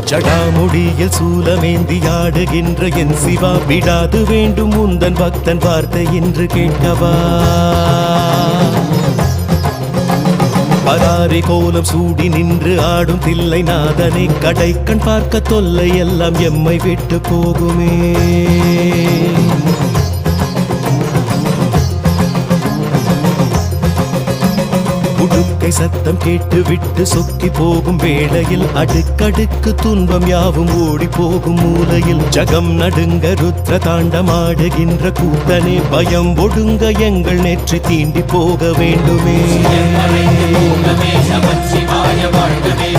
ஜடாமுடியில் சூலமேந்தி ஆடுகின்ற என் சிவா விடாது வேண்டும் உந்தன் பக்தன் வார்த்தை என்று கேட்கவா பராரி கோலம் சூடி நின்று ஆடும் தில்லை நாதனை கடைக்கண் பார்க்க தொல்லை எல்லாம் எம்மை விட்டு போகுமே உடுக்கை சத்தம் கேட்டு விட்டு சொக்கி போகும் வேளையில் அடுக்கடுக்கு துன்பம் யாவும் ஓடி போகும் மூலையில் ஜகம் நடுங்க ருத்ர தாண்டமாடுகின்ற கூத்தனே பயம் ஒடுங்க எங்கள் நெற்றி தீண்டி போக வேண்டுமே வாழ்கவே